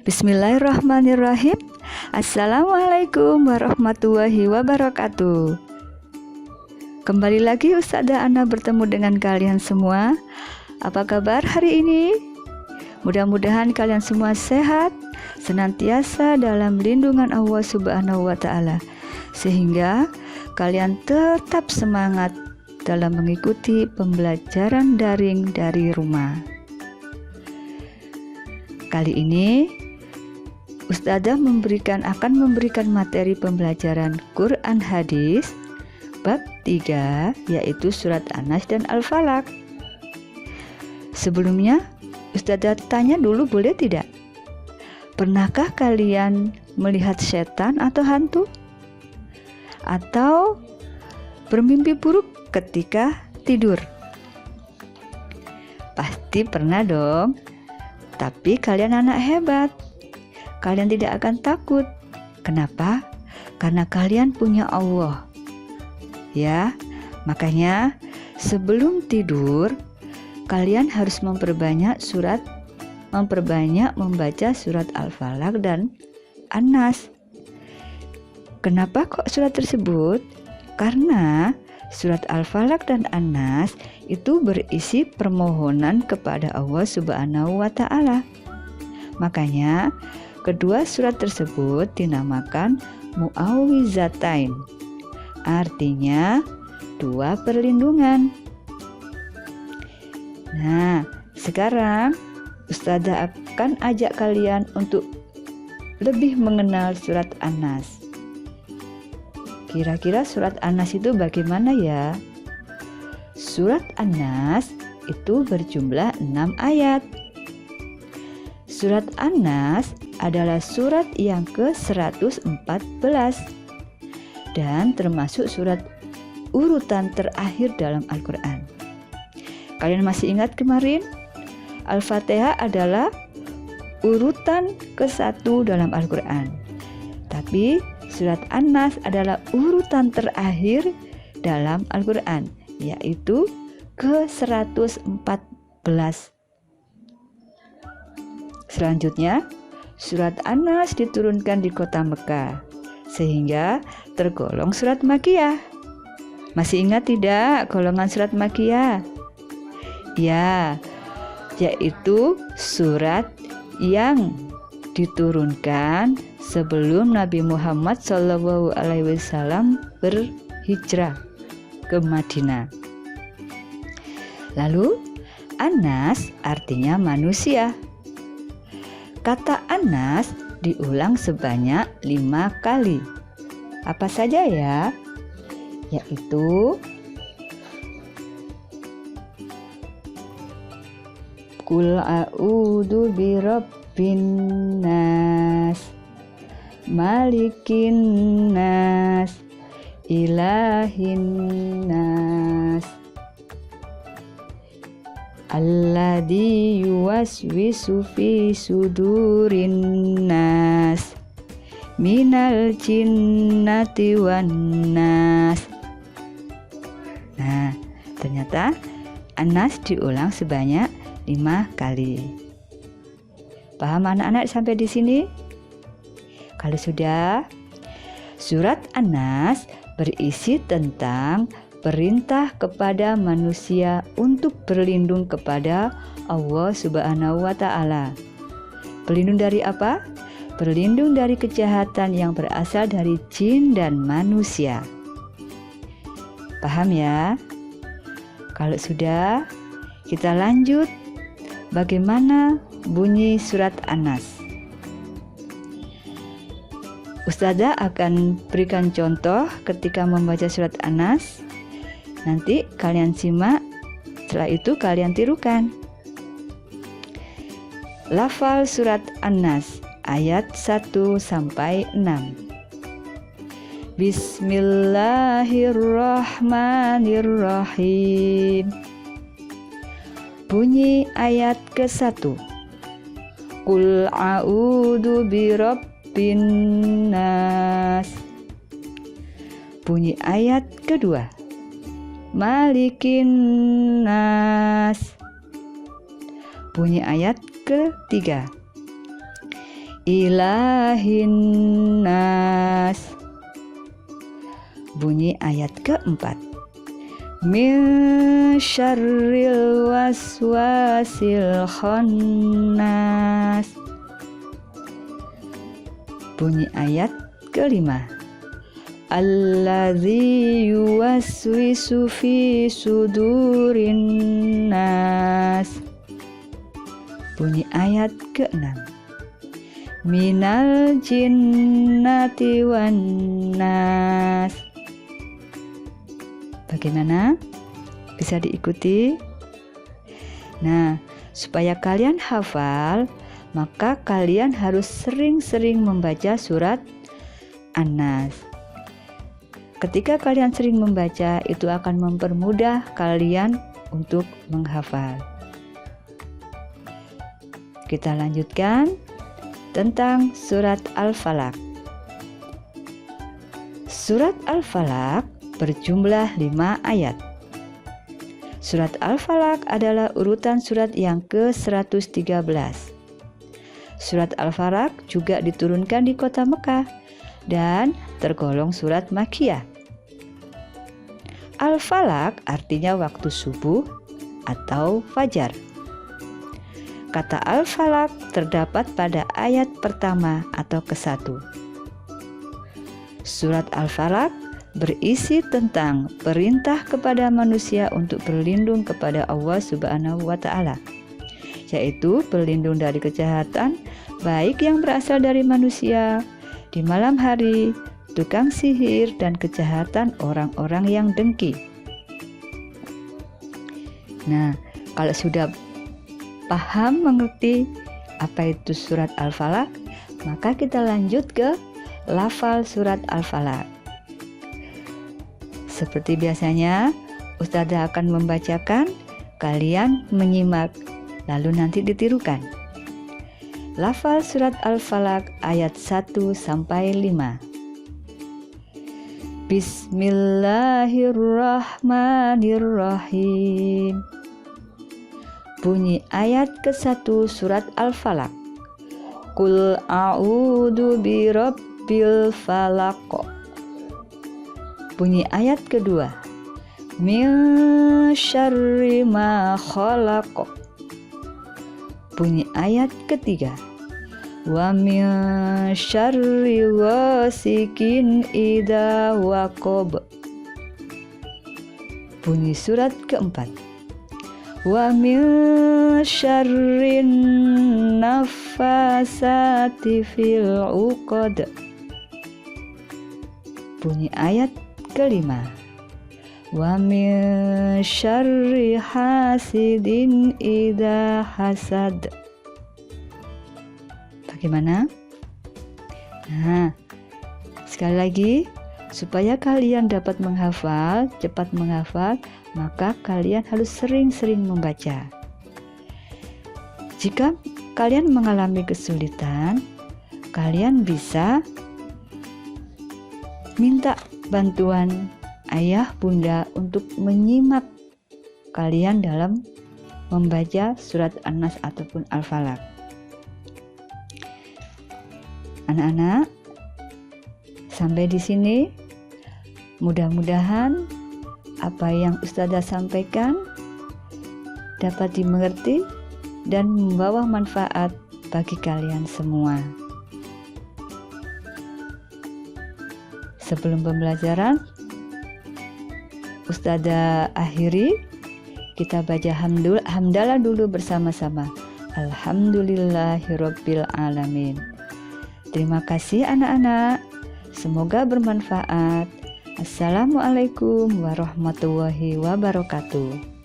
Bismillahirrahmanirrahim. Assalamualaikum warahmatullahi wabarakatuh. Kembali lagi Ustazah Ana bertemu dengan kalian semua. Apa kabar hari ini? Mudah-mudahan kalian semua sehat, senantiasa dalam lindungan Allah Subhanahu wa Ta'ala, sehingga kalian tetap semangat dalam mengikuti pembelajaran daring dari rumah. Kali ini Ustazah akan memberikan materi pembelajaran Quran Hadis bab 3, yaitu surat An-Nas dan Al-Falaq. Sebelumnya Ustazah tanya dulu, boleh tidak? Pernahkah kalian melihat setan atau hantu? Atau bermimpi buruk ketika tidur? Pasti pernah dong. Tapi kalian anak hebat. Kalian tidak akan takut. Kenapa? Karena kalian punya Allah. Ya, makanya sebelum tidur kalian harus memperbanyak membaca surat Al-Falaq dan An-Nas. Kenapa kok surat tersebut? Karena surat Al-Falaq dan An-Nas itu berisi permohonan kepada Allah Subhanahu wa Ta'ala. Makanya kedua surat tersebut dinamakan Mu'awwizatain, artinya dua perlindungan. Nah, sekarang Ustazah akan ajak kalian untuk lebih mengenal surat An-Nas. Kira-kira surat An-Nas itu bagaimana ya? Surat An-Nas itu berjumlah 6 ayat. Surat An-Nas adalah surat yang ke-114 dan termasuk surat urutan terakhir dalam Al-Quran. Kalian masih ingat kemarin? Al-Fatihah adalah urutan ke-1 dalam Al-Quran. Tapi surat An-Nas adalah urutan terakhir dalam Al-Quran, yaitu ke-114. Selanjutnya, surat An-Nas diturunkan di kota Mekah, sehingga tergolong surat Makkiyah. Masih ingat tidak golongan surat Makkiyah? Ya, yaitu surat yang diturunkan sebelum Nabi Muhammad SAW berhijrah ke Madinah. Lalu, An-Nas artinya manusia. Kata An-Nas diulang sebanyak 5 kali. Apa saja ya? Yaitu Qul a'udzu birabbin nas, malikin nas, ilahin nas, alladzi yuwaswisu fi sudurin nas, minal jinnati wan nas. Nah, ternyata An-Nas diulang sebanyak 5 kali. Paham anak-anak sampai di sini? Kalau sudah, surat An-Nas berisi tentang perintah kepada manusia untuk berlindung kepada Allah Subhanahu wa Ta'ala. Berlindung dari apa? Berlindung dari kejahatan yang berasal dari jin dan manusia. Paham ya? Kalau sudah, kita lanjut. Bagaimana bunyi surat An-Nas? Ustazah akan berikan contoh ketika membaca surat An-Nas. Nanti kalian simak, setelah itu kalian tirukan. Lafal surat An-Nas ayat 1 sampai 6. Bismillahirrahmanirrahim. Bunyi ayat ke-1. Qul a'udzu birabbin nas. Bunyi ayat kedua. Malikin nas. Bunyi ayat ketiga. ilahin nas. Bunyi ayat keempat. Min syarril waswasil khannas. Bunyi ayat kelima. Alladzi yuwaswisu fi sudurin nas. Bunyi ayat keenam. Minal jinnati wan nas. Bagaimana? Bisa diikuti? Nah, supaya kalian hafal, maka kalian harus sering-sering membaca surat An-Nas. Ketika kalian sering membaca, itu akan mempermudah kalian untuk menghafal. Kita lanjutkan tentang surat Al-Falaq. Surat Al-Falaq berjumlah 5 ayat. Surat Al-Falaq adalah urutan surat yang ke-113. Surat Al-Falaq juga diturunkan di kota Mekah dan tergolong surat Makkiyah. Al-Falaq artinya waktu subuh atau fajar. Kata Al-Falaq terdapat pada ayat pertama atau ke-1. Surat Al-Falaq berisi tentang perintah kepada manusia untuk berlindung kepada Allah Subhanahu wa Ta'ala, yaitu berlindung dari kejahatan baik yang berasal dari manusia di malam hari, tukang sihir, dan kejahatan orang-orang yang dengki. Nah, kalau sudah paham mengerti apa itu surat Al-Falaq, maka kita lanjut ke lafal surat Al-Falaq. Seperti biasanya, Ustazah akan membacakan, kalian menyimak, lalu nanti ditirukan. Lafal surat Al-Falaq ayat 1-5. Bismillahirrahmanirrahim. Bunyi ayat ke-1 surat Al-Falaq. Qul a'udzu birabbil falaq. Bunyi ayat kedua. Min syarri ma khalaq. Bunyi ayat ketiga. Wa min syarri ghasikin idza waqab. Bunyi surat keempat. Wa min syarrin naffasati fil 'uqad. Bunyi ayat kelima. Wa min syarri hasidin idza hasad. Bagaimana? Nah, sekali lagi, supaya kalian dapat menghafal, cepat menghafal, maka kalian harus sering-sering membaca. Jika kalian mengalami kesulitan, kalian bisa minta bantuan ayah bunda untuk menyimak kalian dalam membaca surat An-Nas ataupun Al-Falaq. Anak-anak, sampai di sini mudah-mudahan apa yang Ustazah sampaikan dapat dimengerti dan membawa manfaat bagi kalian semua. Sebelum pembelajaran, Ustazah akhiri, kita baca hamdalah dulu bersama-sama. Alhamdulillahirabbil alamin. Terima kasih anak-anak. Semoga bermanfaat. Assalamualaikum warahmatullahi wabarakatuh.